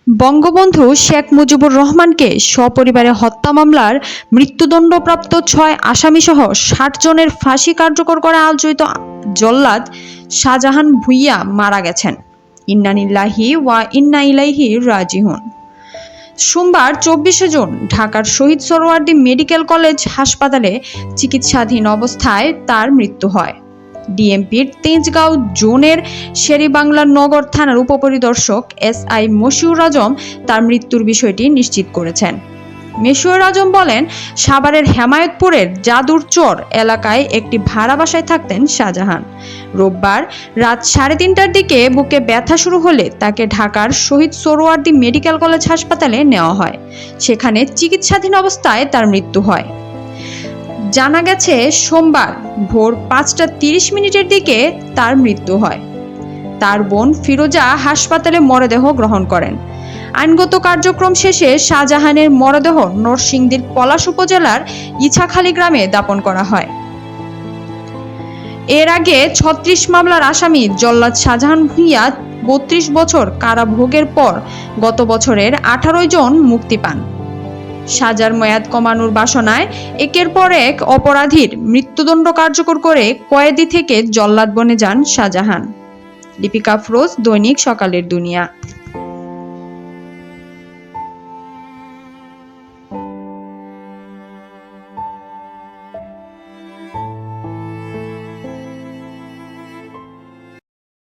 বঙ্গবন্ধু শেখ মুজিবুর রহমানকে সপরিবারে হত্যা মামলার মৃত্যুদণ্ডপ্রাপ্ত ৬ আসামিসহ ৬০ জনের ফাঁসি কার্যকর করা আলোচিত জল্লাদ শাহজাহান ভূঁইয়া মারা গেছেন। ইন্না লিল্লাহি ওয়া ইন্না ইলাইহি রাজিউন। সোমবার ২৪শে জুন ঢাকার শহীদ সোহরাওয়ার্দী মেডিকেল কলেজ হাসপাতালে চিকিৎসাধীন অবস্থায় তার মৃত্যু হয়। ডিএমপির তেজগাঁও জোনের শেরেবাংলা নগর থানার উপপরিদর্শক এসআই মশিউর আজম তার মৃত্যুর বিষয়টি নিশ্চিত করেছেন। মশিউর আজম বলেন, সাভারের হেমায়েতপুরের যাদুরচর এলাকায় একটি ভাড়া বাসায় থাকতেন শাহজাহান। রোববার রাত ৩:৩০টার দিকে বুকে ব্যথা শুরু হলে তাকে ঢাকার শহীদ সোহরাওয়ার্দী মেডিকেল কলেজ হাসপাতালে নেওয়া হয়। সেখানে চিকিৎসাধীন অবস্থায় তার মৃত্যু হয়। জানা গেছে, সোমবার ভোর ৫টা ৩০ মিনিটের দিকে তার মৃত্যু হয়। তার বোন ফিরোজা হাসপাতালে মরদেহ গ্রহণ করেন। আইনগত কার্যক্রম শেষে শাহজাহানের মরদেহ নরসিংদীর পলাশ উপজেলার ইছাখালী গ্রামে দাপন করা হয়। এর আগে ৩৬ মামলার আসামি জল্লাদ শাহজাহান ভূঁইয়া ৩২ বছর কারাভোগের পর গত বছরের ১৮ জন মুক্তি পান। সাজার মেয়াদ কমানোর বাসনায় একের পর এক অপরাধীর মৃত্যুদণ্ড কার্যকর করে কয়েদি থেকে জল্লাদ বনে যান শাহজাহান। লিপিকা ফিরোজ, দৈনিক সকালের দুনিয়া।